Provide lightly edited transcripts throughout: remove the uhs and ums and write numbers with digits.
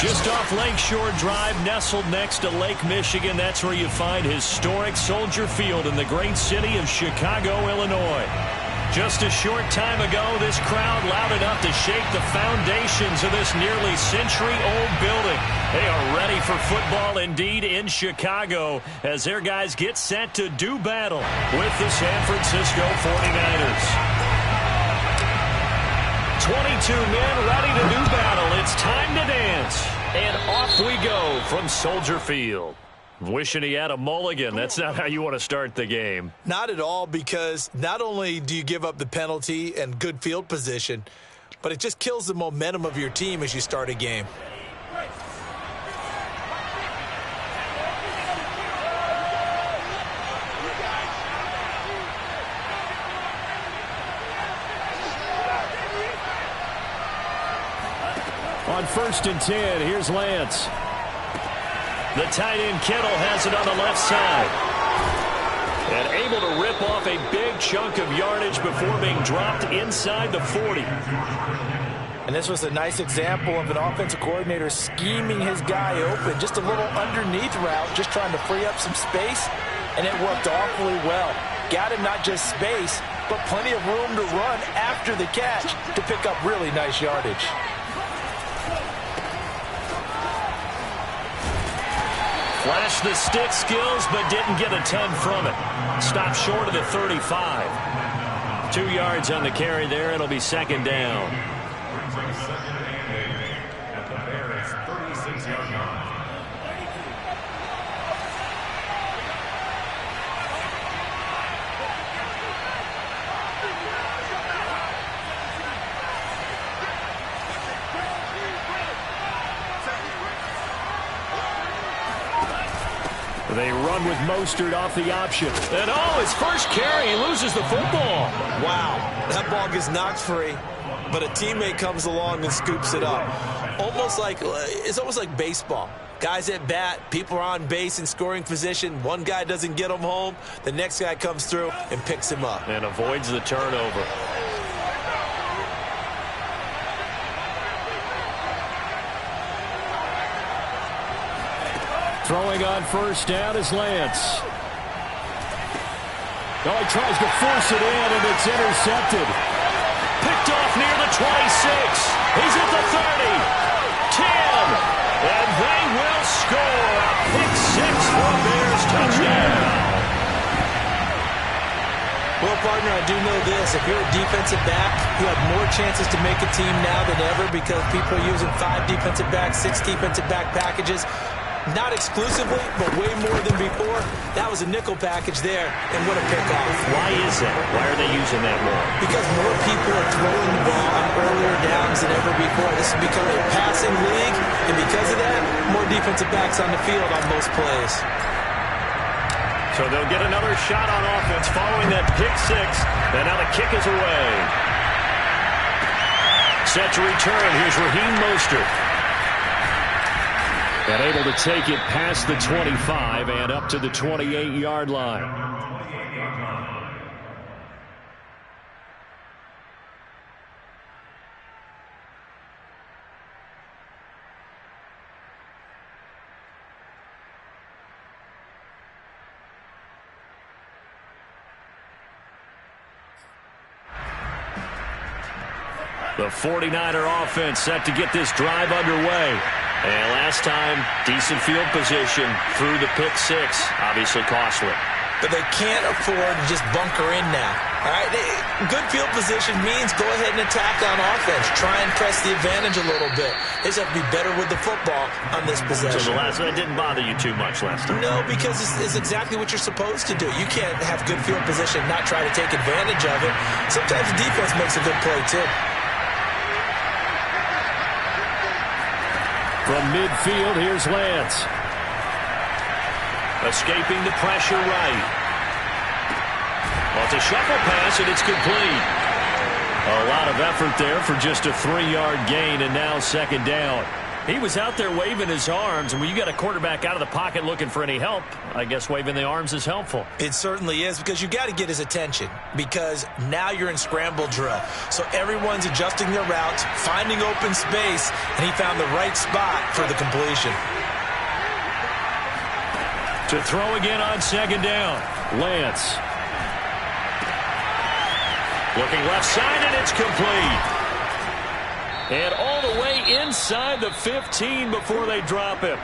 Just off Lakeshore Drive, nestled next to Lake Michigan, that's where you find historic Soldier Field in the great city of Chicago, Illinois. Just a short time ago, this crowd loud enough to shake the foundations of this nearly century-old building. They are ready for football indeed in Chicago as their guys get set to do battle with the San Francisco 49ers. 22 men ready to do battle. It's time to dance. And off we go from Soldier Field. Wishing he had a mulligan. That's not how you want to start the game. Not at all, because not only do you give up the penalty and good field position, but it just kills the momentum of your team as you start a game. On 1st and 10, here's Lance. The tight end Kittle has it on the left side. And able to rip off a big chunk of yardage before being dropped inside the 40. And this was a nice example of an offensive coordinator scheming his guy open. Just a little underneath route, just trying to free up some space. And it worked awfully well. Got him not just space, but plenty of room to run after the catch to pick up really nice yardage. Flashed the stick skills, but didn't get a ton from it. Stopped short of the 35. 2 yards on the carry there. It'll be second down. They run with Mostert off the option. And his first carry, he loses the football. Wow, that ball gets knocked free, but a teammate comes along and scoops it up. It's almost like baseball. Guys at bat, people are on base in scoring position. One guy doesn't get him home. The next guy comes through and picks him up. And avoids the turnover. Throwing on first down is Lance. Oh, he tries to force it in, and it's intercepted. Picked off near the 26. He's at the 30. 10. And they will score. A pick six for Bears touchdown. Well, partner, I do know this. If you're a defensive back, you have more chances to make a team now than ever because people are using 5 defensive backs, 6 defensive back packages. Not exclusively, but way more than before. That was a nickel package there, and what a pickoff. Why is that? Why are they using that more? Because more people are throwing the ball on earlier downs than ever before. This has become a passing league, and because of that, more defensive backs on the field on most plays. So they'll get another shot on offense following that pick six, and now the kick is away. Set to return. Here's Raheem Mostert. And able to take it past the 25 and up to the 28-yard line. The 49er offense set to get this drive underway. And last time, decent field position through the pick six. Obviously costly. But they can't afford to just bunker in now. All right, good field position means go ahead and attack on offense. Try and press the advantage a little bit. They just have to be better with the football on this possession. So the last one didn't bother you too much last time? No, because it's exactly what you're supposed to do. You can't have good field position and not try to take advantage of it. Sometimes the defense makes a good play, too. From midfield, here's Lance. Escaping the pressure right. Well, it's a shuffle pass, and it's complete. A lot of effort there for just a 3-yard gain, and now second down. He was out there waving his arms, and when you got a quarterback out of the pocket looking for any help, I guess waving the arms is helpful. It certainly is, because you got to get his attention, because now you're in scramble drill. So everyone's adjusting their routes, finding open space, and he found the right spot for the completion. To throw again on second down, Lance. Looking left side, and it's complete. And all the way inside the 15 before they drop him.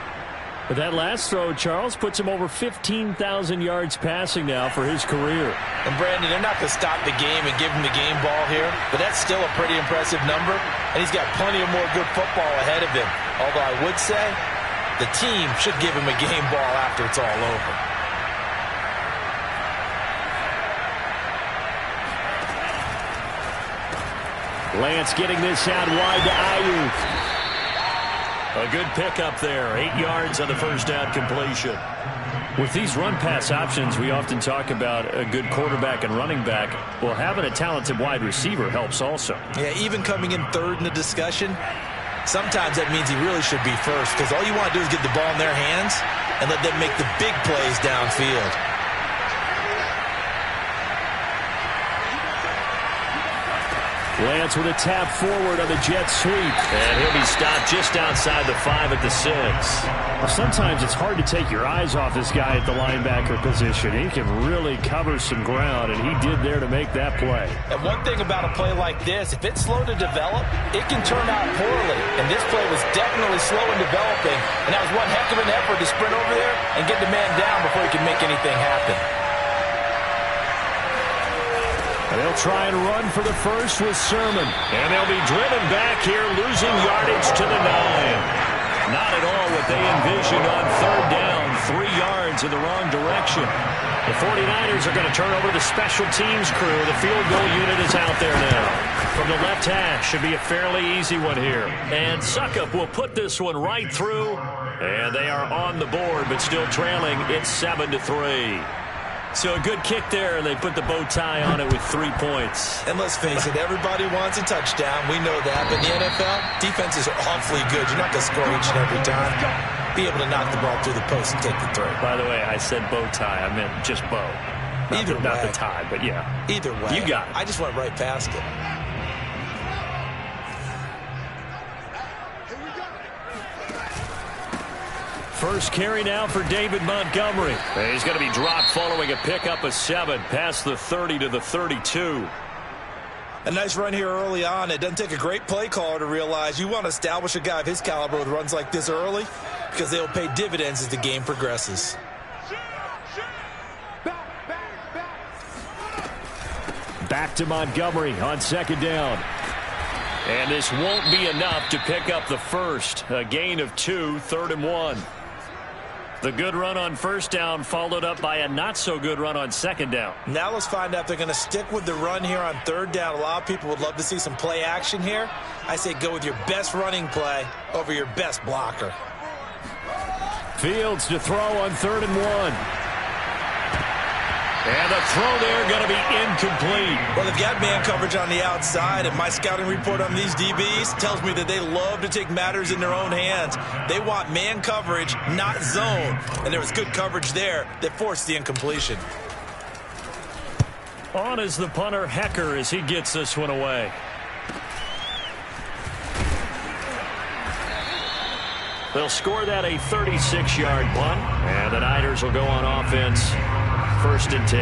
But that last throw, Charles, puts him over 15,000 yards passing now for his career. And, Brandon, they're not going to stop the game and give him the game ball here, but that's still a pretty impressive number, and he's got plenty of more good football ahead of him. Although I would say the team should give him a game ball after it's all over. Lance getting this out wide to Ayuk. A good pickup there. 8 yards on the first down completion. With these run-pass options, we often talk about a good quarterback and running back. Well, having a talented wide receiver helps also. Yeah, even coming in third in the discussion, sometimes that means he really should be first, because all you want to do is get the ball in their hands and let them make the big plays downfield. Lance with a tap forward on the jet sweep. And he'll be stopped just outside the 5 at the 6. Well, sometimes it's hard to take your eyes off this guy at the linebacker position. He can really cover some ground, and he did there to make that play. And one thing about a play like this, if it's slow to develop, it can turn out poorly. And this play was definitely slow in developing, and that was one heck of an effort to sprint over there and get the man down before he could make anything happen. They'll try and run for the first with Sermon. And they'll be driven back here, losing yardage to the 9. Not at all what they envisioned on third down. 3 yards in the wrong direction. The 49ers are going to turn over the special teams crew. The field goal unit is out there now. From the left hash, should be a fairly easy one here. And Suckup will put this one right through. And they are on the board, but still trailing. It's 7-3. So a good kick there, and they put the bow tie on it with 3 points. And let's face it, everybody wants a touchdown. We know that. But in the NFL, defense is awfully good. You're not going to score each and every time. Be able to knock the ball through the post and take the throw. By the way, I said bow tie. I meant just bow. Not the tie, but yeah. Either way. You got it. I just went right past it. First carry now for David Montgomery. He's going to be dropped following a pickup of 7 past the 30 to the 32. A nice run here early on. It doesn't take a great play caller to realize you want to establish a guy of his caliber with runs like this early, because they'll pay dividends as the game progresses. Back to Montgomery on second down. And this won't be enough to pick up the first. A gain of 2, 3rd and 1. The good run on first down followed up by a not-so-good run on second down. Now let's find out if they're going to stick with the run here on third down. A lot of people would love to see some play action here. I say go with your best running play over your best blocker. Fields to throw on 3rd and 1. And the throw there going to be incomplete. Well, they've got man coverage on the outside, and my scouting report on these DBs tells me that they love to take matters in their own hands. They want man coverage, not zone. And there was good coverage there that forced the incompletion. On is the punter, Hecker, as he gets this one away. They'll score that a 36-yard punt, and the Niners will go on offense. 1st and 10.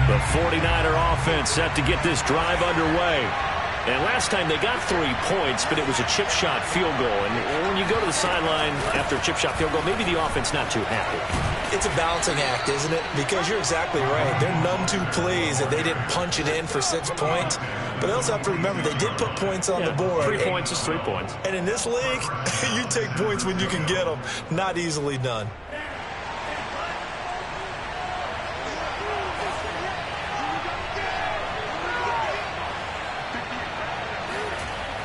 The 49er offense set to get this drive underway. And last time they got 3 points, but it was a chip shot field goal. And when you go to the sideline after a chip shot field goal, maybe the offense not too happy. It's a balancing act, isn't it? Because you're exactly right. They're none too pleased that they didn't punch it in for 6 points. But they also have to remember they did put points on the board. 3 points is 3 points. And in this league, you take points when you can get them. Not easily done.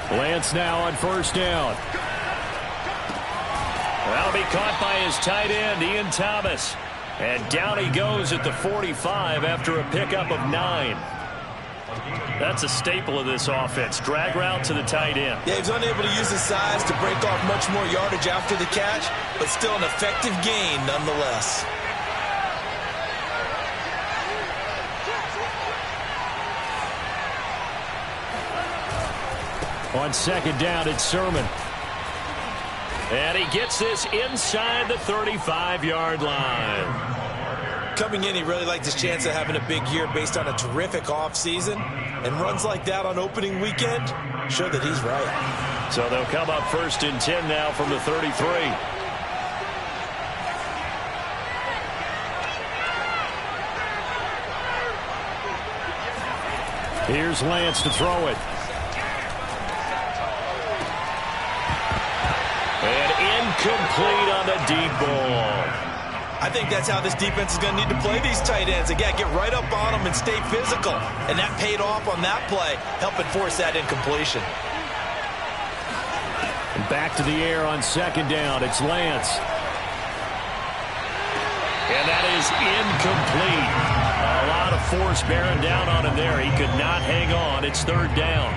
Lance now on first down. That'll be caught by his tight end, Ian Thomas. And down he goes at the 45 after a pickup of 9. That's a staple of this offense. Drag route to the tight end. Yeah, he's unable to use his size to break off much more yardage after the catch, but still an effective gain nonetheless. On second down, it's Sermon. And he gets this inside the 35-yard line. Coming in, he really liked his chance of having a big year based on a terrific offseason. And runs like that on opening weekend show that he's right. So they'll come up 1st and 10 now from the 33. Here's Lance to throw it. And incomplete on the deep ball. I think that's how this defense is going to need to play these tight ends. Again, get right up on them and stay physical. And that paid off on that play, helping force that incompletion. And back to the air on second down. It's Lance. And that is incomplete. A lot of force bearing down on him there. He could not hang on. It's 3rd down.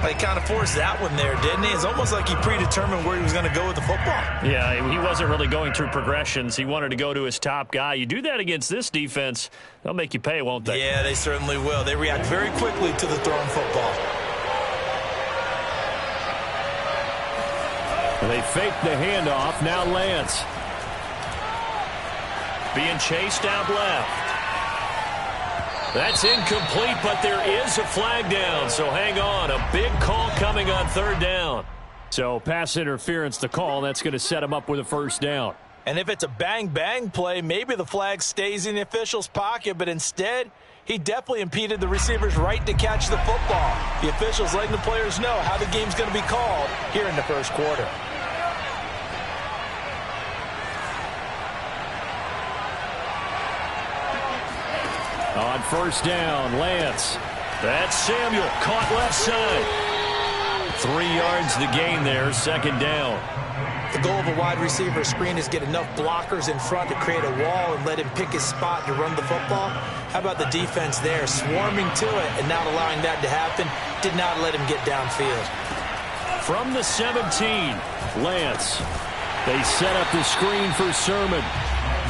He kind of forced that one there, didn't he? It's almost like he predetermined where he was going to go with the football. Yeah, he wasn't really going through progressions. He wanted to go to his top guy. You do that against this defense, they'll make you pay, won't they? Yeah, they certainly will. They react very quickly to the thrown football. They fake the handoff. Now Lance. Being chased out left. That's incomplete, but there is a flag down, so hang on. A big call coming on 3rd down. So pass interference, the call. That's going to set him up with a 1st down. And if it's a bang-bang play, maybe the flag stays in the official's pocket, but instead, he definitely impeded the receiver's right to catch the football. The officials letting the players know how the game's going to be called here in the 1st quarter. On 1st down, Lance. That's Samuel, caught left side. 3 yards the gain there, 2nd down. The goal of a wide receiver screen is get enough blockers in front to create a wall and let him pick his spot to run the football. How about the defense there, swarming to it and not allowing that to happen, did not let him get downfield. From the 17, Lance. They set up the screen for Sermon.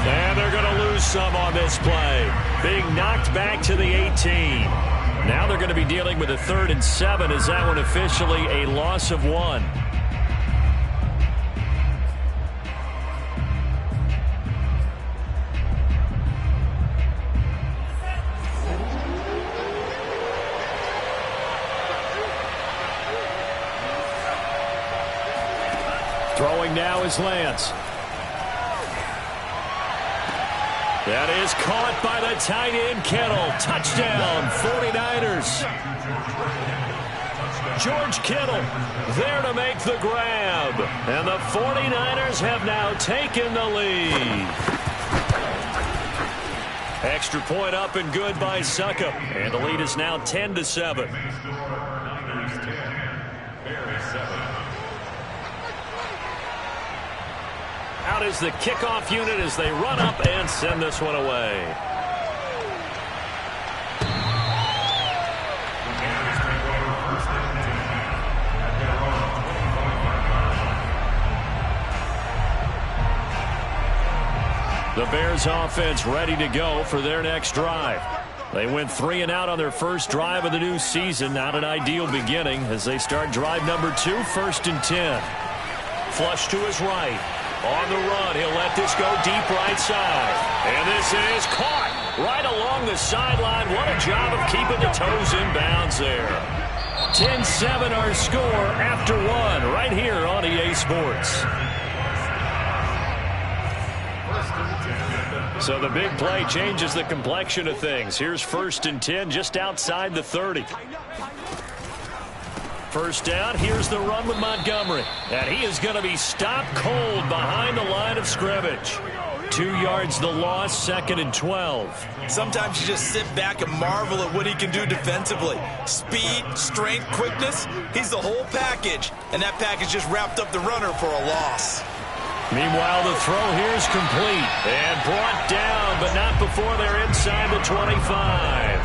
And they're going to lose some on this play. Being knocked back to the 18. Now they're going to be dealing with a 3rd and 7 as that one officially a loss of 1. Throwing now is Lance. That is caught by the tight end, Kittle. Touchdown, 49ers. George Kittle there to make the grab. And the 49ers have now taken the lead. Extra point up and good by Suckup. And the lead is now 10-7. Out is the kickoff unit as they run up and send this one away. The Bears offense ready to go for their next drive. They went 3 and out on their first drive of the new season. Not an ideal beginning as they start drive number 2, 1st and 10. Flush to his right. On the run, he'll let this go deep right side. And this is caught right along the sideline. What a job of keeping the toes in bounds there. 10-7 our score after 1 right here on EA Sports. So the big play changes the complexion of things. Here's 1st and 10 just outside the 30. First down, here's the run with Montgomery. And he is going to be stopped cold behind the line of scrimmage. 2 yards the loss, 2nd and 12. Sometimes you just sit back and marvel at what he can do defensively. Speed, strength, quickness, he's the whole package. And that package just wrapped up the runner for a loss. Meanwhile, the throw here is complete and brought down before they're inside the 25.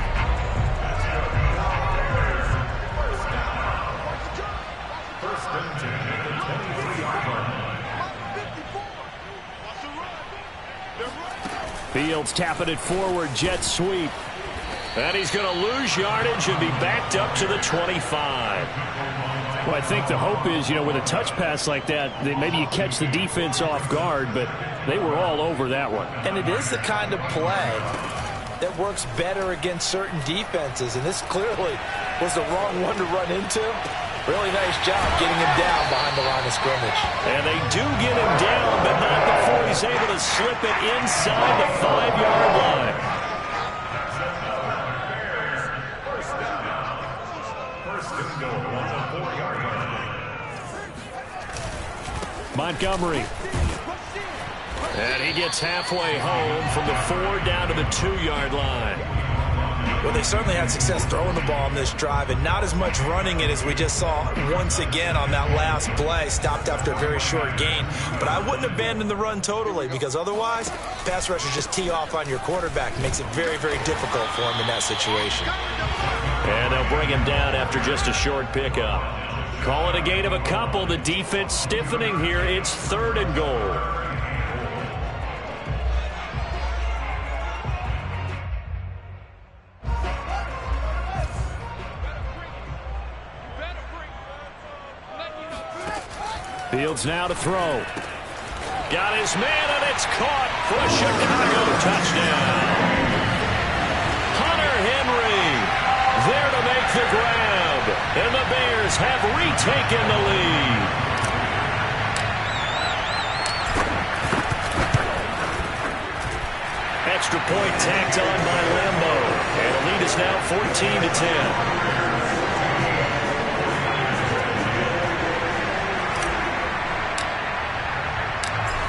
Fields tapping it forward, jet sweep. And he's going to lose yardage and be backed up to the 25. Well, I think the hope is, with a touch pass like that, maybe you catch the defense off guard, but they were all over that one. And it is the kind of play that works better against certain defenses, and this clearly was the wrong one to run into. Really nice job getting him down behind the line of scrimmage. And they do get him down, but not before he's able to slip it inside the 5-yard line. Montgomery. And he gets halfway home from the 4 down to the 2-yard line. Well, they certainly had success throwing the ball on this drive, and not as much running it as we just saw once again on that last play. Stopped after a very short gain. But I wouldn't abandon the run totally, because otherwise, pass rushers just tee off on your quarterback. It makes it very, very difficult for him in that situation. And they'll bring him down after just a short pickup. Call it a gain of a couple. The defense stiffening here. It's 3rd and goal. Fields now to throw. Got his man, and it's caught for a Chicago touchdown. Hunter Henry there to make the grab. And the Bears have retaken the lead. Extra point tacked on by Lambo. And the lead is now 14-10.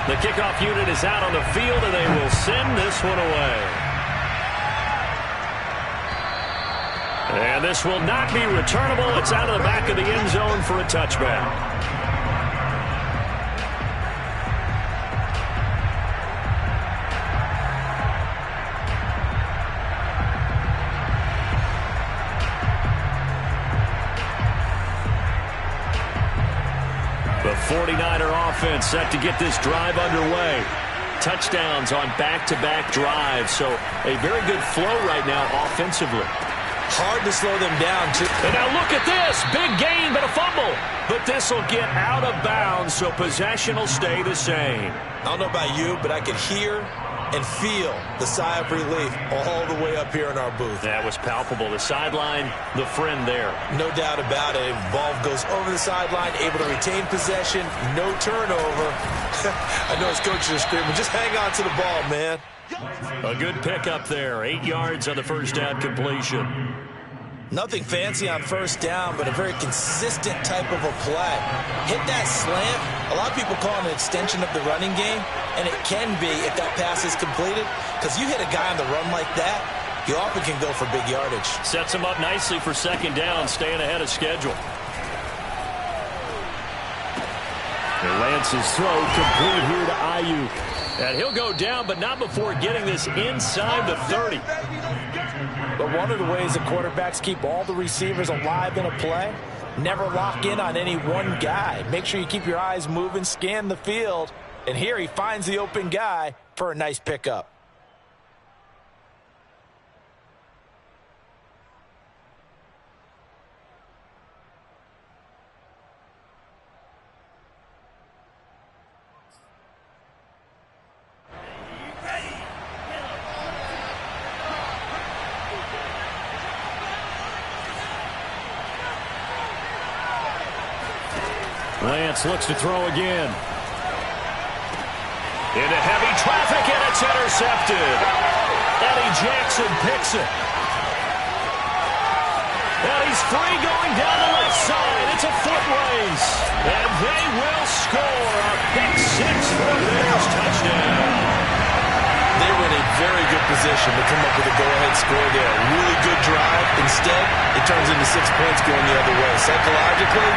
The kickoff unit is out on the field, and they will send this one away. And this will not be returnable. It's out of the back of the end zone for a touchback. The 49er offense set to get this drive underway. Touchdowns on back-to-back drives, so a very good flow right now offensively. Hard to slow them down, too. And now look at this. Big gain, but a fumble. But this will get out of bounds, so possession will stay the same. I don't know about you, but I could hear and feel the sigh of relief all the way up here in our booth. That was palpable. The sideline, the friend there. No doubt about it. Ball goes over the sideline, able to retain possession, no turnover. I know his coaches are screaming, just hang on to the ball, man. A good pickup there. 8 yards on the first down completion. Nothing fancy on first down, but a very consistent type of a play. Hit that slant. A lot of people call it an extension of the running game, and it can be if that pass is completed, because you hit a guy on the run like that, you often can go for big yardage. Sets him up nicely for second down, staying ahead of schedule. And Lance's throw complete here to Ayuk. And he'll go down, but not before getting this inside the 30. But one of the ways that quarterbacks keep all the receivers alive in a play, never lock in on any one guy. Make sure you keep your eyes moving, scan the field. And here he finds the open guy for a nice pickup. Lance looks to throw again. Into heavy traffic, and it's intercepted. Eddie Jackson picks it. And he's free going down the left side. It's a foot race. And they will score a pick six for the Bears touchdown. They were in a very good position to come up with a go-ahead score there. Really good drive. Instead, it turns into 6 points going the other way. Psychologically,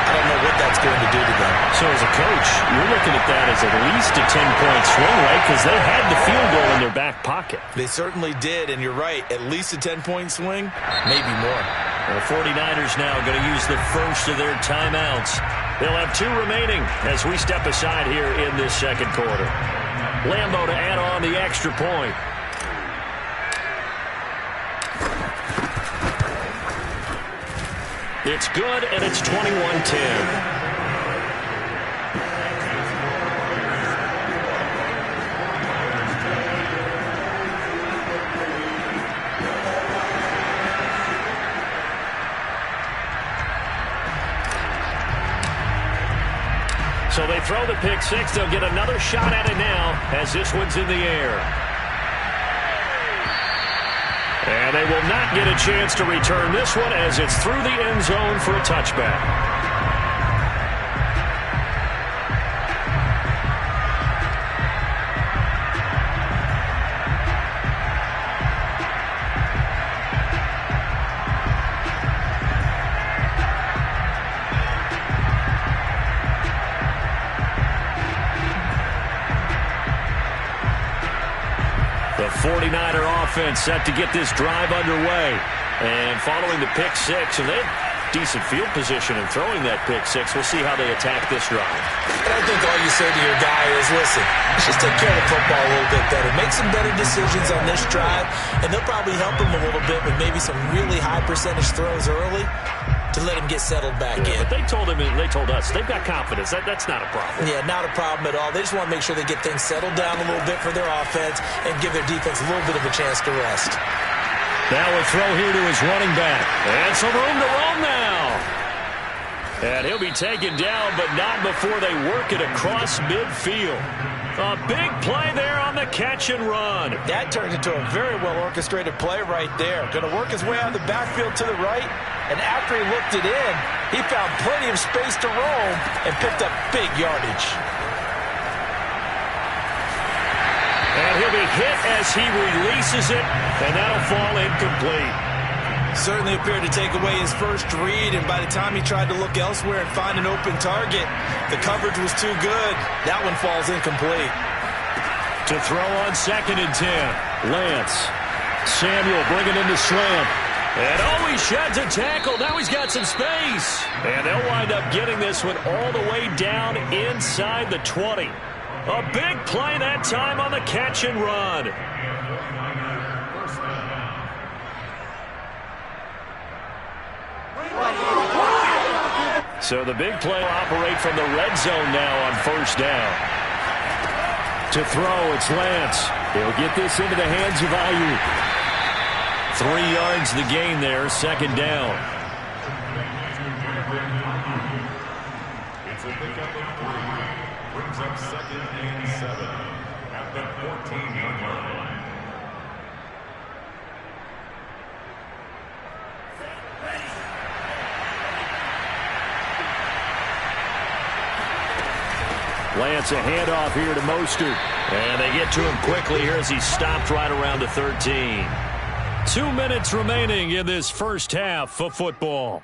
I don't know what that's going to do to them. So as a coach, you're looking at that as at least a 10-point swing, right? Because they had the field goal in their back pocket. They certainly did, and you're right. At least a 10-point swing, maybe more. The 49ers now going to use the first of their timeouts. They'll have 2 remaining as we step aside here in this second quarter. Lambo to add on the extra point. It's good, and it's 21-10. So they throw the pick six. They'll get another shot at it now as this one's in the air. And they will not get a chance to return this one as it's through the end zone for a touchback. The 49er offense set to get this drive underway. And following the pick six, and they have decent field position in throwing that pick six. We'll see how they attack this drive. And I think all you say to your guy is, listen, let's just take care of the football a little bit better. Make some better decisions on this drive, and they'll probably help him a little bit with maybe some really high percentage throws early to let him get settled back in. But they told us, they've got confidence. That's not a problem. Yeah, not a problem at all. They just want to make sure they get things settled down a little bit for their offense and give their defense a little bit of a chance to rest. Now a throw here to his running back. And some room to roam now. And he'll be taken down, but not before they work it across midfield. A big play there on the catch and run. That turned into a very well-orchestrated play right there. Going to work his way out of the backfield to the right, and after he looked it in, he found plenty of space to roam and picked up big yardage. And he'll be hit as he releases it, and that'll fall incomplete. Certainly appeared to take away his first read, and by the time he tried to look elsewhere and find an open target, the coverage was too good. That one falls incomplete. To throw on 2nd and 10, Lance. Samuel bringing in the slant. And he sheds a tackle. Now he's got some space. And they'll wind up getting this one all the way down inside the 20. A big play that time on the catch and run. So the big play will operate from the red zone now on 1st down. To throw, it's Lance. He'll get this into the hands of Ayuk. 3 yards the gain there, 2nd down. It's a pickup of 3. Brings up 2nd and 7 at the 14-yard line. Lance, a handoff here to Mostert. And they get to him quickly here as he stopped right around the 13. 2 minutes remaining in this first half of football.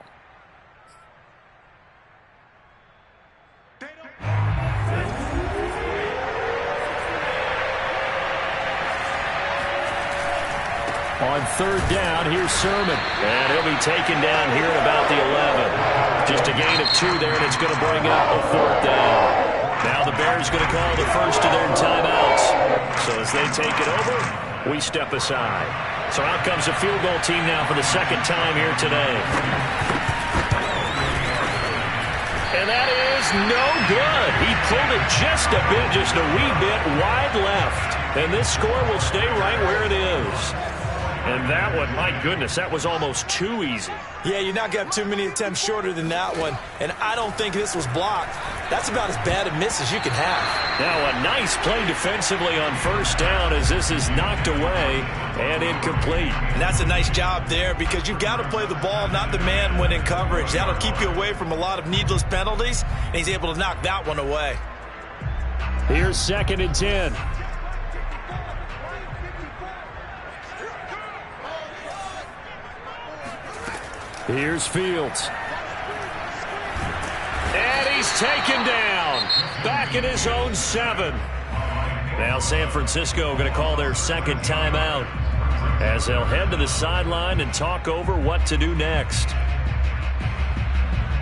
On 3rd down, here's Sermon. And he'll be taken down here at about the 11. Just a gain of 2 there, and it's going to bring up a 4th down. Now the Bears going to call the first of their timeouts. So as they take it over, we step aside. So out comes a field goal team now for the 2nd time here today. And that is no good. He pulled it just a wee bit wide left. And this score will stay right where it is. And that one, my goodness, that was almost too easy. Yeah, you're not going to have too many attempts shorter than that one. And I don't think this was blocked. That's about as bad a miss as you can have. Now a nice play defensively on 1st down as this is knocked away and incomplete. And that's a nice job there because you've got to play the ball, not the man when in coverage. That'll keep you away from a lot of needless penalties, and he's able to knock that one away. Here's 2nd and 10. Here's Fields. he's taken down. Back in his own 7. Now San Francisco going to call their second timeout as they'll head to the sideline and talk over what to do next.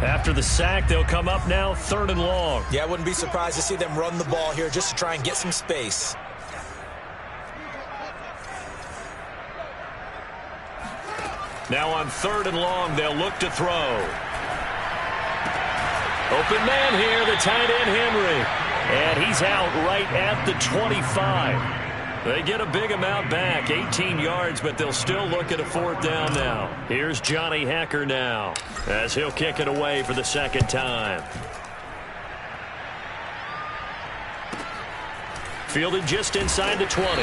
After the sack, they'll come up now 3rd and long. Yeah, I wouldn't be surprised to see them run the ball here just to try and get some space. Now on 3rd and long, they'll look to throw. Open man here, the tight end Henry. And he's out right at the 25. They get a big amount back, 18 yards, but they'll still look at a 4th down now. Here's Johnny Hacker now as he'll kick it away for the second time. Fielded just inside the 20.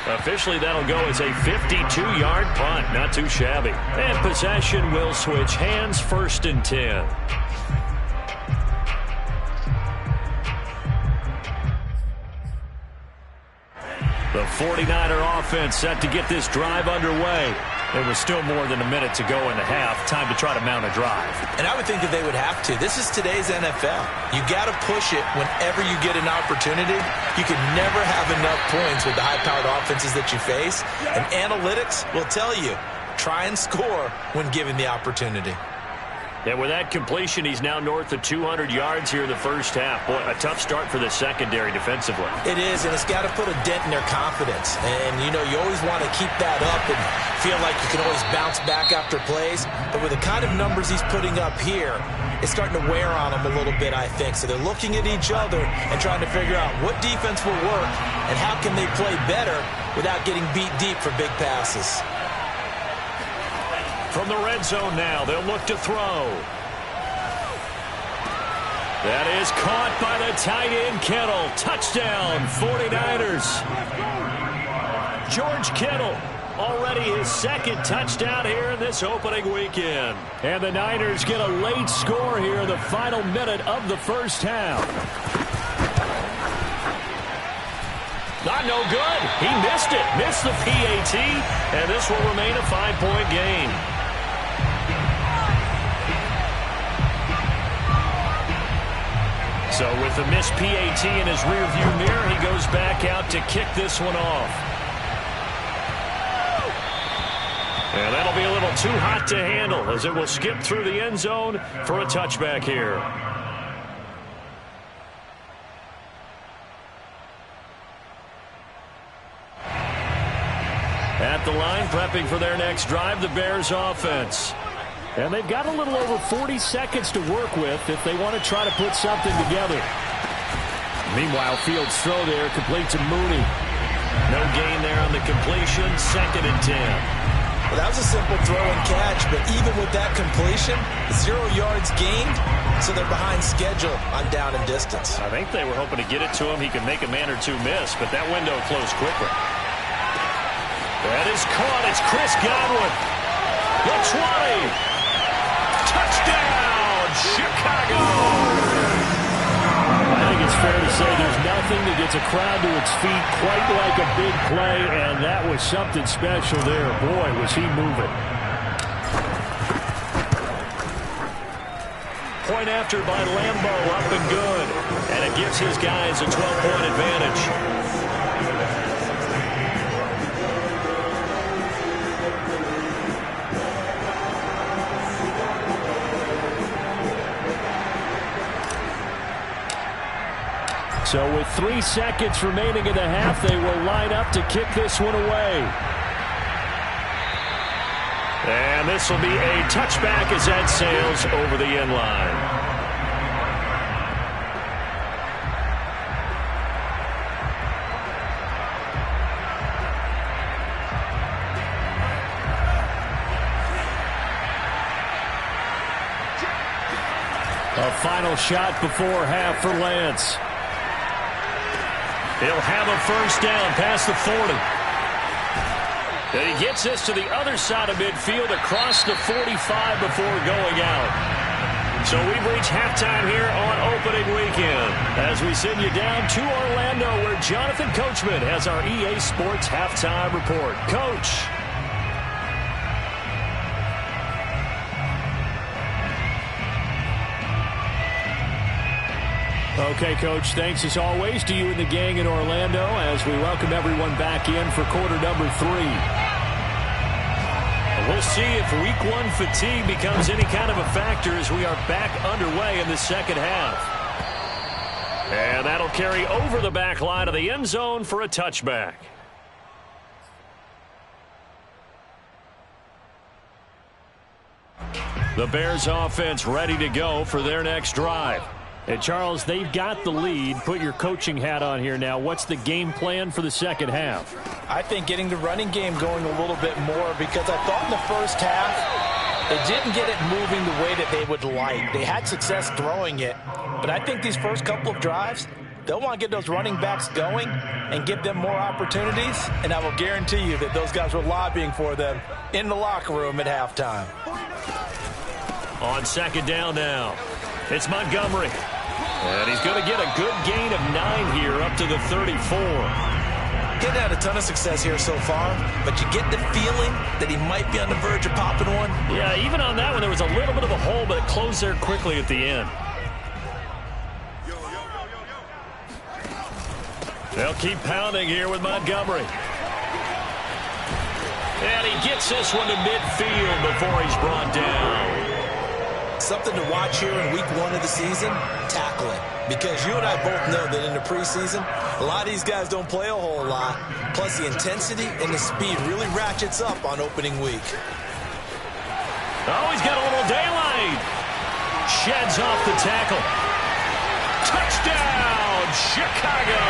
Officially, that'll go as a 52-yard punt. Not too shabby. And possession will switch hands, 1st and 10. The 49er offense set to get this drive underway. There was still more than a minute to go in the half. Time to try to mount a drive. And I would think that they would have to. This is today's NFL. You got to push it whenever you get an opportunity. You can never have enough points with the high-powered offenses that you face. And analytics will tell you, try and score when given the opportunity. And with that completion, he's now north of 200 yards here in the first half. Boy, a tough start for the secondary defensively. It is, and it's got to put a dent in their confidence. And, you know, you always want to keep that up and feel like you can always bounce back after plays. But with the kind of numbers he's putting up here, it's starting to wear on them a little bit, I think. So they're looking at each other and trying to figure out what defense will work and how can they play better without getting beat deep for big passes. From the red zone now, they'll look to throw. That is caught by the tight end Kittle. Touchdown, 49ers. George Kittle, already his 2nd touchdown here in this opening weekend. And the Niners get a late score here in the final minute of the first half. Not no good. He missed it. Missed the PAT. And this will remain a 5-point game. So with the missed PAT in his rearview mirror, he goes back out to kick this one off. And that'll be a little too hot to handle as it will skip through the end zone for a touchback here. At the line, prepping for their next drive, the Bears offense. And they've got a little over 40 seconds to work with if they want to try to put something together. Meanwhile, Fields' throw there complete to Mooney. No gain there on the completion, 2nd and 10. Well, that was a simple throw and catch, but even with that completion, 0 yards gained, so they're behind schedule on down and distance. I think they were hoping to get it to him. He could make a man or two miss, but that window closed quickly. That is caught. It's Chris Godwin. The 20. Touchdown, Chicago! I think it's fair to say there's nothing that gets a crowd to its feet quite like a big play, and that was something special there. Boy, was he moving. Point after by Lambo, up and good. And it gives his guys a 12-point advantage. So with 3 seconds remaining in the half, they will line up to kick this one away. And this will be a touchback as that sails over the end line. A final shot before half for Lance. He'll have a first down past the 40. And he gets this to the other side of midfield across the 45 before going out. So we've reached halftime here on opening weekend as we send you down to Orlando where Jonathan Coachman has our EA Sports halftime report. Coach. Okay, Coach, thanks as always to you and the gang in Orlando as we welcome everyone back in for quarter number 3. We'll see if week 1 fatigue becomes any kind of a factor as we are back underway in the second half. And that'll carry over the back line of the end zone for a touchback. The Bears offense ready to go for their next drive. And Charles, they've got the lead. Put your coaching hat on here now. What's the game plan for the second half? I think getting the running game going a little bit more, because I thought in the first half they didn't get it moving the way that they would like. They had success throwing it, but I think these first couple of drives, they'll want to get those running backs going and give them more opportunities, and I will guarantee you that those guys were lobbying for them in the locker room at halftime. On second down now, it's Montgomery. And he's going to get a good gain of 9 here up to the 34. Getting had a ton of success here so far, but you get the feeling that he might be on the verge of popping one. Yeah, even on that one, there was a little bit of a hole, but it closed there quickly at the end. They'll keep pounding here with Montgomery. And he gets this one to midfield before he's brought down. Something to watch here in week 1 of the season, tackling. Because you and I both know that in the preseason, a lot of these guys don't play a whole lot. Plus the intensity and the speed really ratchets up on opening week. Oh, he's got a little daylight. Sheds off the tackle. Touchdown, Chicago.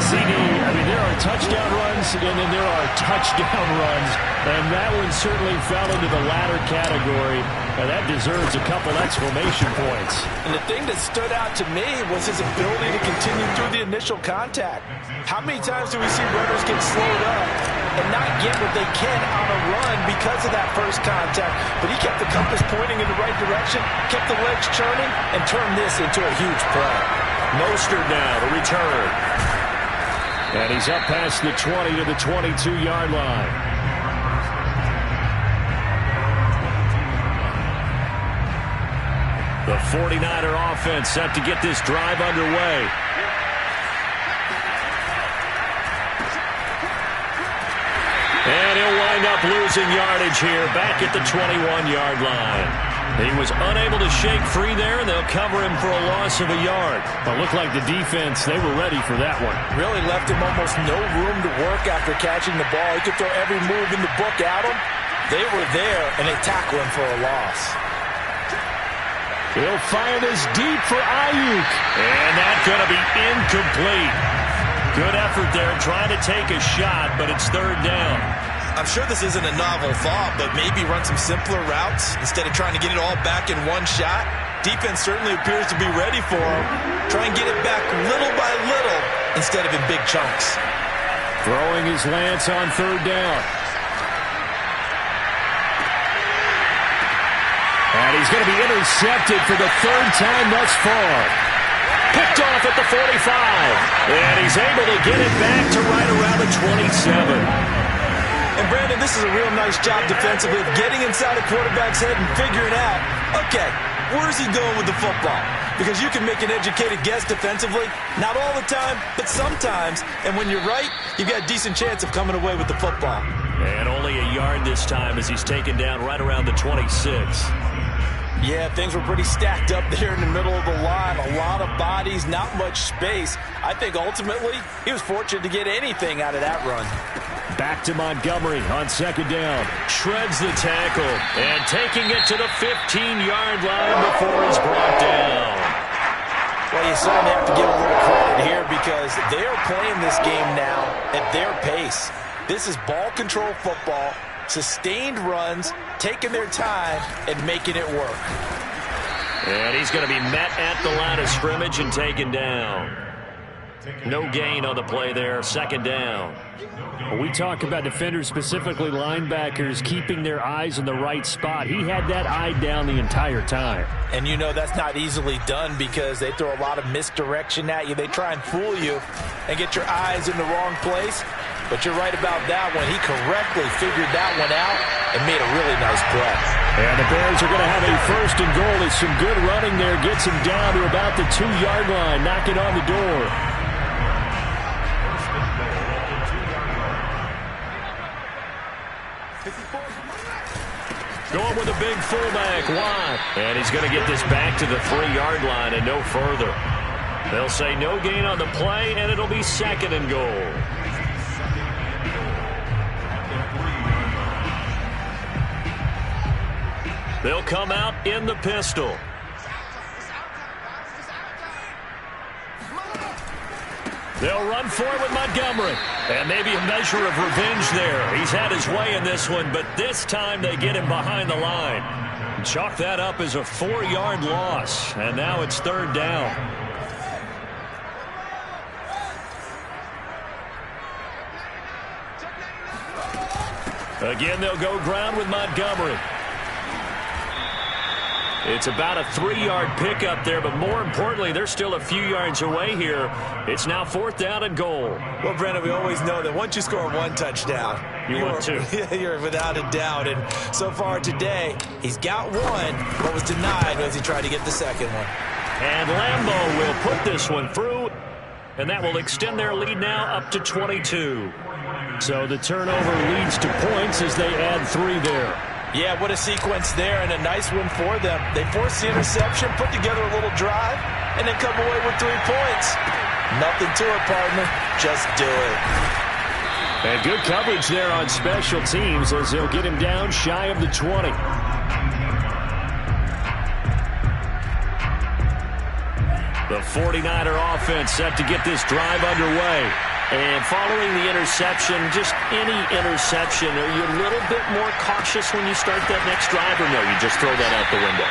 CD, I mean, there are touchdown runs, and then there are touchdown runs, and that one certainly fell into the latter category, and that deserves a couple exclamation points. And the thing that stood out to me was his ability to continue through the initial contact. How many times do we see runners get slowed up and not get what they can on a run because of that first contact? But he kept the compass pointing in the right direction, kept the legs churning, and turned this into a huge play. Mostert now to return. And he's up past the 20 to the 22-yard line. The 49er offense set to get this drive underway. And he'll wind up losing yardage here back at the 21-yard line. He was unable to shake free there, and they'll cover him for a loss of a yard. But looked like the defense, they were ready for that one. Really left him almost no room to work after catching the ball. He could throw every move in the book at him. They were there, and they tackled him for a loss. He'll fire this deep for Ayuk. And that's going to be incomplete. Good effort there, trying to take a shot, but it's third down. I'm sure this isn't a novel thought, but maybe run some simpler routes instead of trying to get it all back in one shot. Defense certainly appears to be ready for him. Try and get it back little by little instead of in big chunks. Throwing his lance on third down. And he's going to be intercepted for the third time thus far. Picked off at the 45. And he's able to get it back to right around the 27. And, Brandon, this is a real nice job defensively of getting inside the quarterback's head and figuring out, okay, where's he going with the football? Because you can make an educated guess defensively, not all the time, but sometimes. And when you're right, you've got a decent chance of coming away with the football. And only a yard this time as he's taken down right around the 26. Yeah, things were pretty stacked up there in the middle of the line. A lot of bodies, not much space. I think ultimately he was fortunate to get anything out of that run. Back to Montgomery on second down. Shreds the tackle and taking it to the 15-yard line before he's brought down. Well, you certainly have to give a little credit here because they are playing this game now at their pace. This is ball control football, sustained runs, taking their time and making it work. And he's going to be met at the line of scrimmage and taken down. No gain on the play there, second down. When we talk about defenders, specifically linebackers, keeping their eyes in the right spot. He had that eye down the entire time. And you know that's not easily done because they throw a lot of misdirection at you. They try and fool you and get your eyes in the wrong place. But you're right about that one. He correctly figured that one out and made a really nice play. And the Bears are going to have a first and goal. There's some good running there. Gets him down to about the 2-yard line. Knocking on the door. Going with a big fullback, Watt. And he's going to get this back to the 3-yard line and no further. They'll say no gain on the play, and it'll be second and goal. They'll come out in the pistol. They'll run for it with Montgomery. And maybe a measure of revenge there. He's had his way in this one, but this time they get him behind the line. Chalk that up as a 4-yard loss. And now it's third down. Again, they'll go ground with Montgomery. It's about a 3-yard pickup there, but more importantly, they're still a few yards away here. It's now 4th down and goal. Well, Brandon, we always know that once you score one touchdown, you want two. You're without a doubt. And so far today, he's got one, but was denied as he tried to get the second one. And Lambeau will put this one through, and that will extend their lead now up to 22. So the turnover leads to points as they add 3 there. Yeah, what a sequence there, and a nice one for them. They forced the interception, put together a little drive, and then come away with 3 points. Nothing to it, partner. Just do it. And good coverage there on special teams as they'll get him down shy of the 20. The 49er offense set to get this drive underway. And following the interception, just any interception, are you a little bit more cautious when you start that next drive, or no, you just throw that out the window?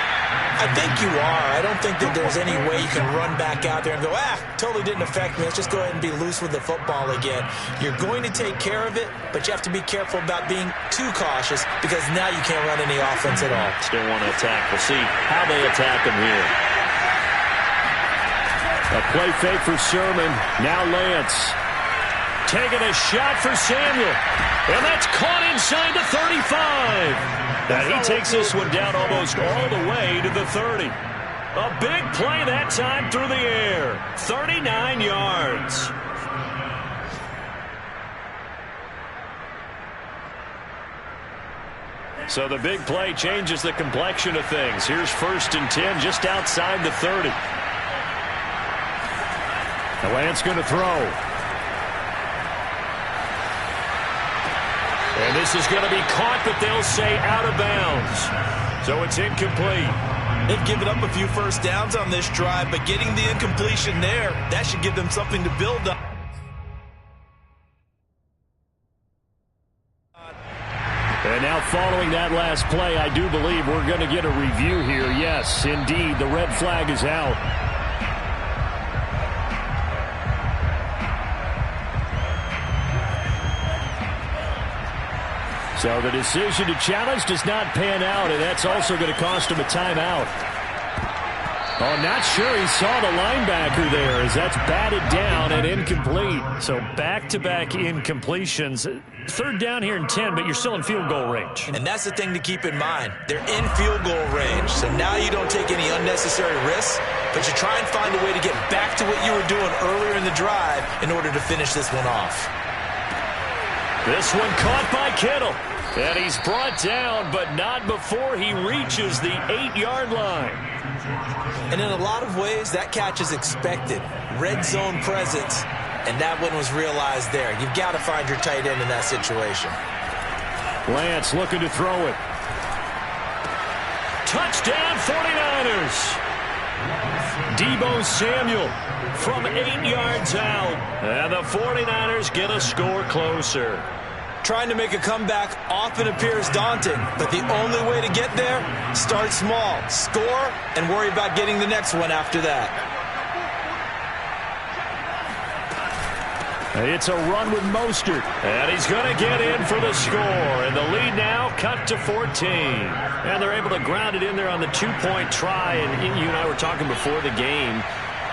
I think you are. I don't think that there's any way you can run back out there and go, totally didn't affect me. Let's just go ahead and be loose with the football again. You're going to take care of it, but you have to be careful about being too cautious because now you can't run any offense at all. Still want to attack. We'll see how they attack him here. A play fake for Sermon. Now Lance. Taking a shot for Samuel. And that's caught inside the 35. And he takes this one down almost all the way to the 30. A big play that time through the air. 39 yards. So the big play changes the complexion of things. Here's 1st and 10 just outside the 30. The Lance going to throw. And this is going to be caught, but they'll say out of bounds. So it's incomplete. They've given up a few first downs on this drive, but getting the incompletion there, that should give them something to build on. And now following that last play, I do believe we're going to get a review here. Yes, indeed, the red flag is out. So the decision to challenge does not pan out, and that's also going to cost him a timeout. Oh, not sure he saw the linebacker there as that's batted down and incomplete. So back-to-back incompletions. 3rd down here and 10, but you're still in field goal range. And that's the thing to keep in mind. They're in field goal range, so now you don't take any unnecessary risks, but you try and find a way to get back to what you were doing earlier in the drive in order to finish this one off. This one caught by Kittle. And he's brought down, but not before he reaches the 8-yard line. And in a lot of ways, that catch is expected. Red zone presence, and that one was realized there. You've got to find your tight end in that situation. Lance looking to throw it. Touchdown 49ers. Deebo Samuel from 8 yards out. And the 49ers get a score closer. Trying to make a comeback often appears daunting, but the only way to get there, start small, score, and worry about getting the next one after that. It's a run with Mostert. And he's going to get in for the score. And the lead now cut to 14. And they're able to ground it in there on the 2-point try. And you and I were talking before the game.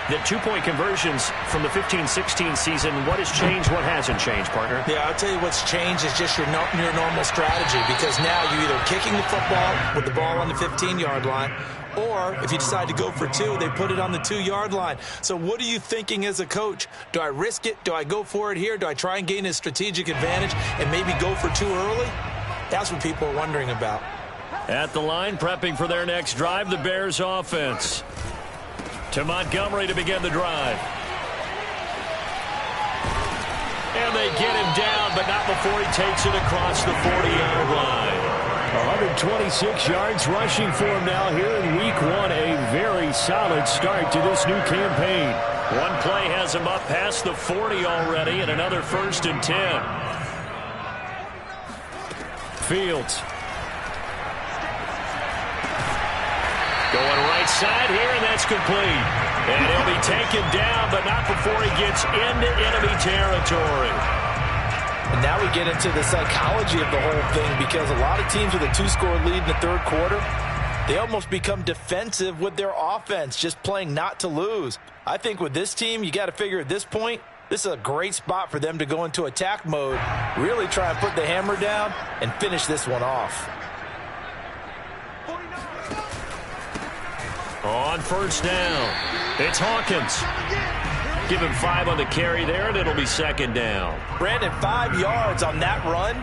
The two-point conversions from the 15-16 season, what has changed, what hasn't changed, partner? Yeah, I'll tell you what's changed is just your normal strategy, because now you're either kicking the football with the ball on the 15-yard line, or if you decide to go for two, they put it on the 2-yard line. So what are you thinking as a coach? Do I risk it? Do I go for it here? Do I try and gain a strategic advantage and maybe go for two early? That's what people are wondering about. At the line, prepping for their next drive, the Bears offense. To Montgomery to begin the drive. And they get him down, but not before he takes it across the 40-yard line. 126 yards rushing for him now here in week one. A very solid start to this new campaign. One play has him up past the 40 already, and another 1st and 10. Fields. Going right side here, and that's complete. And he'll be taken down, but not before he gets into enemy territory. And now we get into the psychology of the whole thing, because a lot of teams with a 2-score lead in the third quarter, they almost become defensive with their offense, just playing not to lose. I think with this team, you got to figure at this point, this is a great spot for them to go into attack mode, really try and put the hammer down and finish this one off. On first down, it's Hawkins. Give him 5 on the carry there, and it'll be 2nd down. Brandon, 5 yards on that run.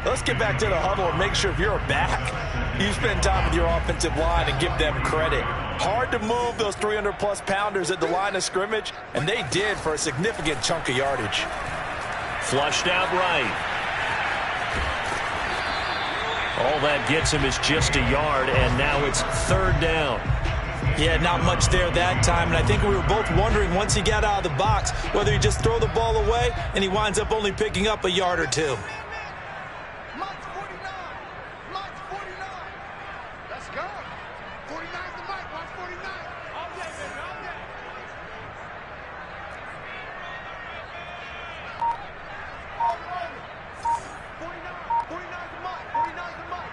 Let's get back to the huddle and make sure if you're a back, you spend time with your offensive line and give them credit. Hard to move those 300-plus pounders at the line of scrimmage, and they did for a significant chunk of yardage. Flushed out right. All that gets him is just a yard, and now it's 3rd down. Yeah, not much there that time, and I think we were both wondering once he got out of the box whether he just throw the ball away and he winds up only picking up a yard or two. Let's go. 49's the mic. Watch 49. All day, baby. All day. 49's the mic. 49's the mic.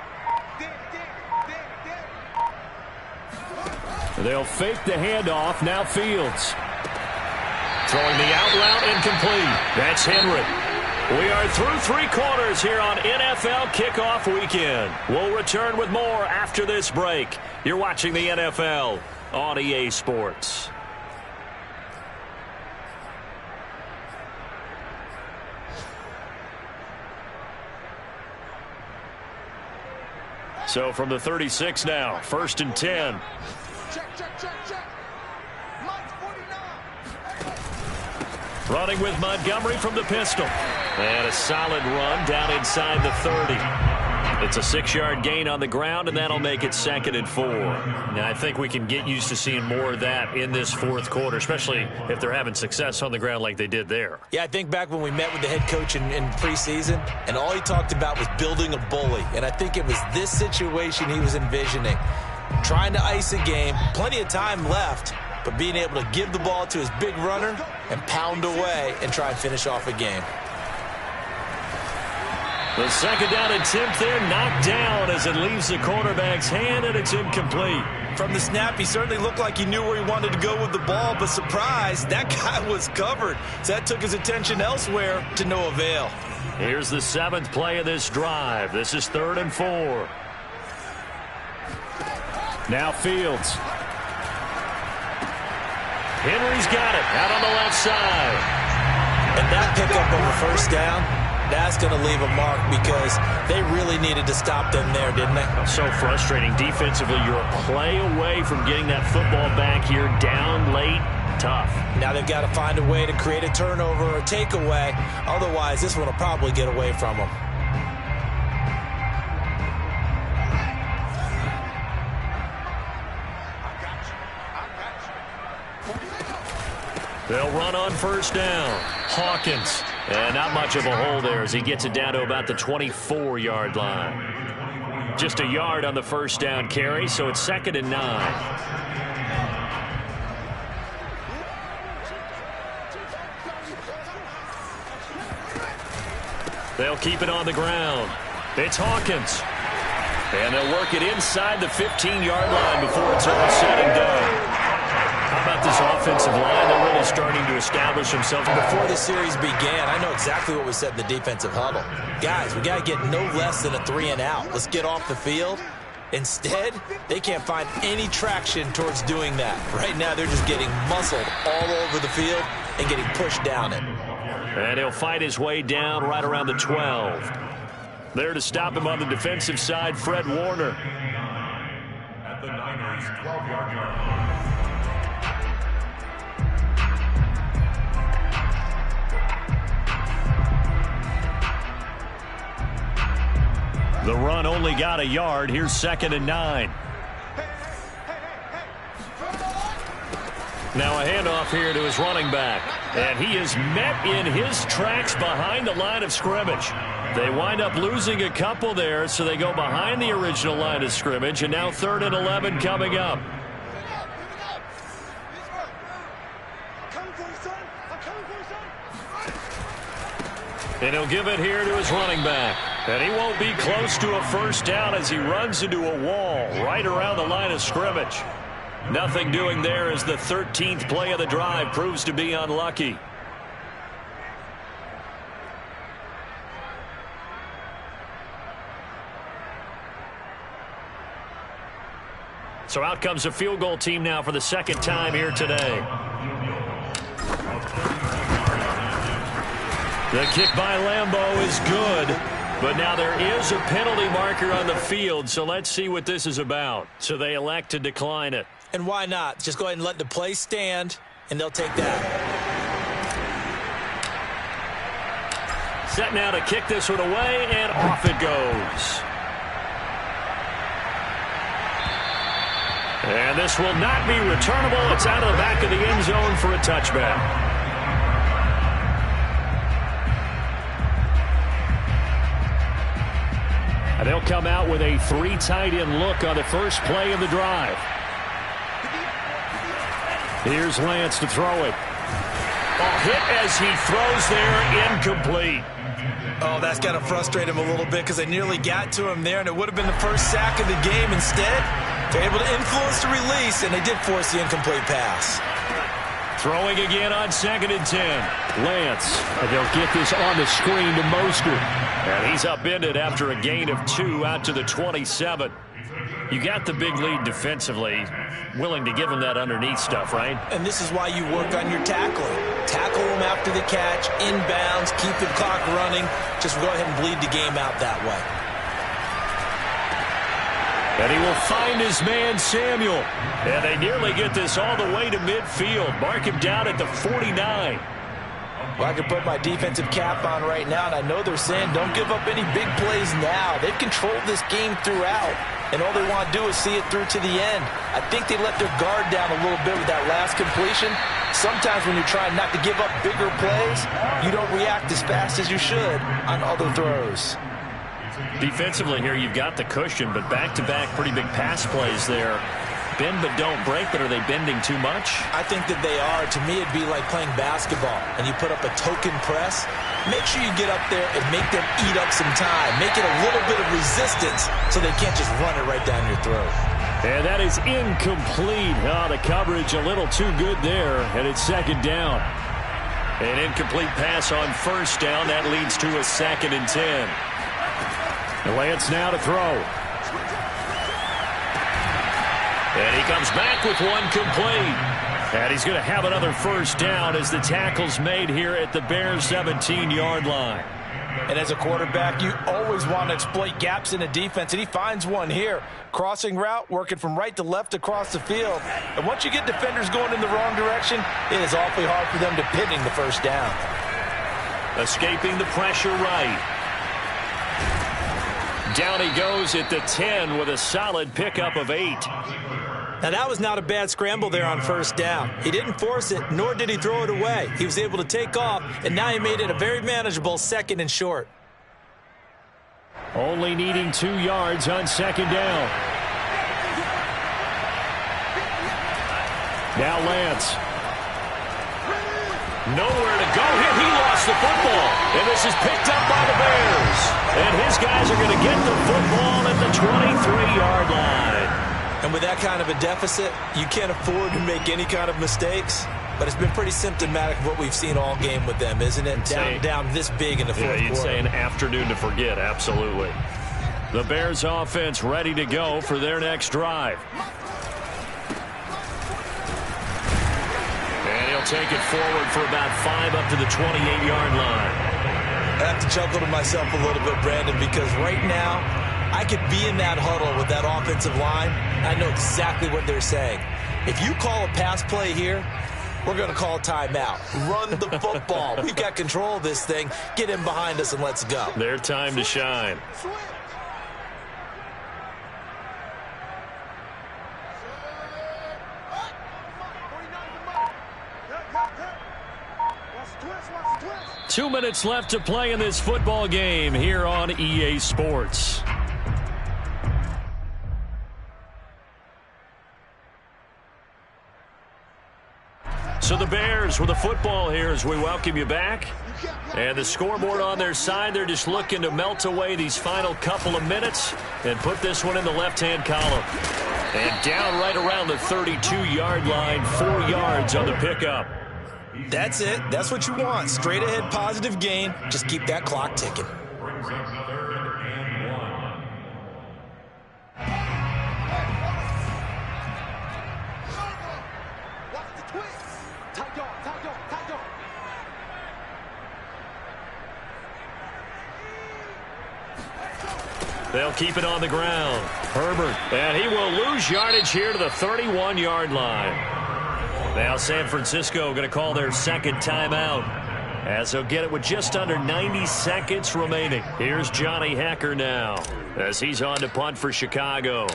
They'll fake the handoff. Now Fields. Throwing the out route incomplete. That's Henry. We are through 3 quarters here on NFL Kickoff Weekend. We'll return with more after this break. You're watching the NFL on EA Sports. So from the 36 now, 1st and 10. Check. Mike's 49. Running with Montgomery from the pistol. And a solid run down inside the 30. It's a 6-yard gain on the ground, and that'll make it 2nd and 4. Now, I think we can get used to seeing more of that in this 4th quarter, especially if they're having success on the ground like they did there. Yeah, I think back when we met with the head coach in preseason, and all he talked about was building a bully. And I think it was this situation he was envisioning. Trying to ice a game, plenty of time left, but being able to give the ball to his big runner and pound away and try and finish off a game. The 2nd down attempt there knocked down as it leaves the quarterback's hand, and it's incomplete. From the snap, he certainly looked like he knew where he wanted to go with the ball, but surprise, that guy was covered. So that took his attention elsewhere to no avail. Here's the 7th play of this drive. This is 3rd and 4. Now Fields. Henry's got it out on the left side. And that pickup on the 1st down, that's going to leave a mark because they really needed to stop them there, didn't they? So frustrating. Defensively, you're a play away from getting that football back here down late. Tough. Now they've got to find a way to create a turnover or a takeaway. Otherwise, this one will probably get away from them. They'll run on 1st down. Hawkins. And not much of a hole there as he gets it down to about the 24-yard line. Just a yard on the 1st down carry, so it's 2nd and 9. They'll keep it on the ground. It's Hawkins. And they'll work it inside the 15-yard line before it's all said and done. about this offensive line? They're really starting to establish themselves. Before the series began, I know exactly what we said in the defensive huddle. Guys, we got to get no less than a 3-and-out. Let's get off the field. Instead, they can't find any traction towards doing that. Right now, they're just getting muscled all over the field and getting pushed down it. And he'll fight his way down right around the 12. There to stop him on the defensive side, Fred Warner. At the Niners' 12-yard line. The run only got a yard. Here's 2nd and 9. Now a handoff here to his running back. And he is met in his tracks behind the line of scrimmage. They wind up losing a couple there, so they go behind the original line of scrimmage. And now 3rd and 11 coming up. And he'll give it here to his running back. And he won't be close to a first down as he runs into a wall right around the line of scrimmage. Nothing doing there as the 13th play of the drive proves to be unlucky. So out comes a field goal team now for the 2nd time here today. The kick by Lambeau is good, but now there is a penalty marker on the field, so let's see what this is about. So they elect to decline it. And why not? Just go ahead and let the play stand, and they'll take that. Set now to kick this one away, and off it goes. And this will not be returnable. It's out of the back of the end zone for a touchback. And they'll come out with a 3 tight end look on the first play of the drive. Here's Lance to throw it. Hit as he throws there, incomplete. Oh, that's got to frustrate him a little bit because they nearly got to him there, and it would have been the first sack of the game. Instead, they're able to influence the release, and they did force the incomplete pass. Throwing again on 2nd and 10. Lance, and they'll get this on the screen to Mostert. And he's upended after a gain of 2 out to the 27. You got the big lead defensively. Willing to give him that underneath stuff, right? And this is why you work on your tackling. Tackle him after the catch, inbounds, keep the clock running. Just go ahead and bleed the game out that way. And he will find his man, Samuel. And they nearly get this all the way to midfield. Mark him down at the 49. Well, I can put my defensive cap on right now, and I know they're saying don't give up any big plays now. They've controlled this game throughout, and all they want to do is see it through to the end. I think they let their guard down a little bit with that last completion. Sometimes when you're trying not to give up bigger plays, you don't react as fast as you should on other throws. Defensively here, you've got the cushion, but back-to-back pretty big pass plays there. Bend but don't break, but are they bending too much? I think that they are. To me, it'd be like playing basketball, and you put up a token press. Make sure you get up there and make them eat up some time. Make it a little bit of resistance so they can't just run it right down your throat. And that is incomplete. Oh, the coverage a little too good there, and it's 2nd down. An incomplete pass on 1st down. That leads to a 2nd and 10. Lance now to throw. And he comes back with one complete. And he's going to have another 1st down as the tackle's made here at the Bears' 17-yard line. And as a quarterback, you always want to exploit gaps in a defense, and he finds one here. Crossing route, working from right to left across the field. And once you get defenders going in the wrong direction, it is awfully hard for them to pinning the 1st down. Escaping the pressure right. Down he goes at the 10 with a solid pickup of 8. Now, that was not a bad scramble there on 1st down. He didn't force it, nor did he throw it away. He was able to take off, and now he made it a very manageable 2nd and short. Only needing 2 yards on 2nd down. Now Lance. Nowhere to go here. He lost the football. And this is picked up by the Bears. And his guys are going to get the football at the 23-yard line. And with that kind of a deficit, you can't afford to make any kind of mistakes. But it's been pretty symptomatic of what we've seen all game with them, isn't it? Down this big in the fourth quarter. You'd say an afternoon to forget, absolutely. The Bears offense ready to go for their next drive. And he'll take it forward for about 5 up to the 28-yard line. I have to chuckle to myself a little bit, Brandon, because right now I could be in that huddle with that offensive line. I know exactly what they're saying. If you call a pass play here, we're going to call timeout. Run the football. We've got control of this thing. Get in behind us and let's go. Their time to shine. Two minutes left to play in this football game here on EA Sports. So the Bears with the football here as we welcome you back. And the scoreboard on their side, they're just looking to melt away these final couple of minutes and put this one in the left-hand column. And down right around the 32-yard line, 4 yards on the pickup. That's it. That's what you want. Straight ahead positive gain. Just keep that clock ticking. Brings up 3rd and 1. Watch the twist. Tight dog, tight dog, tight dog. They'll keep it on the ground. Herbert, and he will lose yardage here to the 31-yard line. Now San Francisco going to call their second timeout, as they'll get it with just under 90 seconds remaining. Here's Johnny Hecker now, as he's on to punt for Chicago.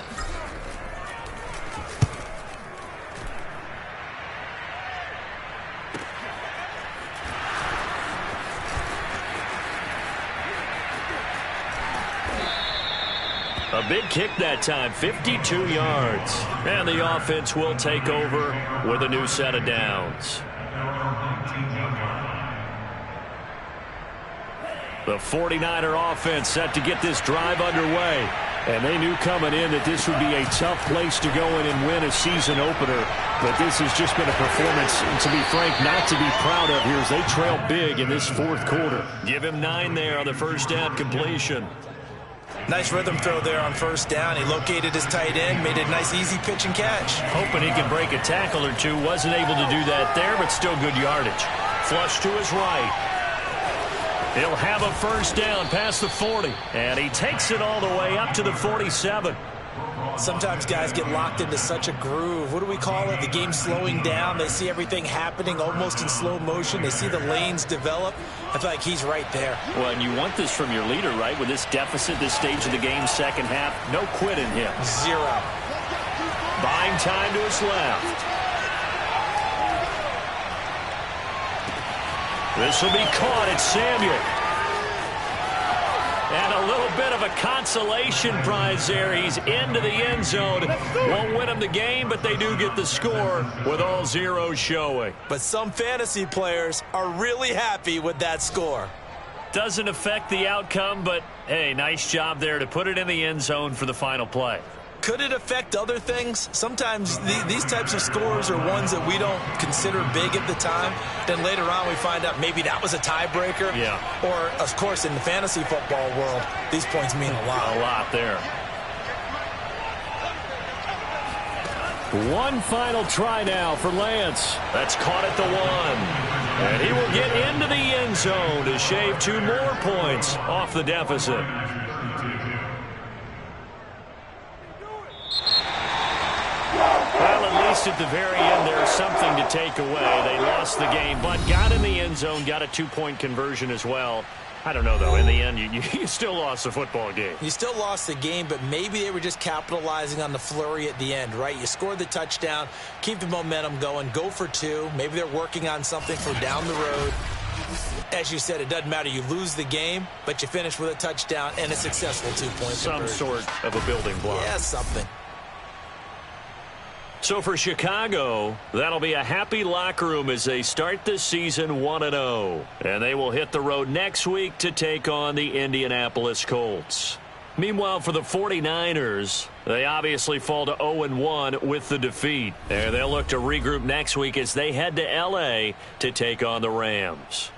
A big kick that time, 52 yards. And the offense will take over with a new set of downs. The 49er offense set to get this drive underway. And they knew coming in that this would be a tough place to go in and win a season opener. But this has just been a performance, to be frank, not to be proud of here as they trail big in this fourth quarter. Give him 9 there on the first down completion. Nice rhythm throw there on first down. He located his tight end, made a nice easy pitch and catch. Hoping he could break a tackle or two. Wasn't able to do that there, but still good yardage. Flush to his right. He'll have a first down past the 40. And he takes it all the way up to the 47. Sometimes guys get locked into such a groove. What do we call it? The game slowing down. They see everything happening almost in slow motion. They see the lanes develop. I feel like he's right there. Well, and you want this from your leader, right? With this deficit, this stage of the game, second half, no quit in him. 0. Buying time to his left. This will be caught. It's Samuel. And a little bit of a consolation prize there. He's into the end zone. Won't win them the game, but they do get the score with all zeros showing. But some fantasy players are really happy with that score. Doesn't affect the outcome, but, hey, nice job there to put it in the end zone for the final play. Could it affect other things? Sometimes these types of scores are ones that we don't consider big at the time. Then later on we find out maybe that was a tiebreaker. Yeah. Or, of course, in the fantasy football world, these points mean a lot. A lot there. One final try now for Lance. That's caught at the 1. And he will get into the end zone to shave 2 more points off the deficit. Well, at least at the very end, there's something to take away. They lost the game, but got in the end zone, got a 2-point conversion as well. I don't know, though. In the end, you still lost the football game. You still lost the game, but maybe they were just capitalizing on the flurry at the end, right? You scored the touchdown, keep the momentum going, go for 2. Maybe they're working on something for down the road. As you said, it doesn't matter. You lose the game, but you finish with a touchdown and a successful 2-point Some conversion. sort of a building block. Yeah, something. So for Chicago, that'll be a happy locker room as they start this season 1-0. And they will hit the road next week to take on the Indianapolis Colts. Meanwhile, for the 49ers, they obviously fall to 0-1 with the defeat. They'll look to regroup next week as they head to L.A. to take on the Rams.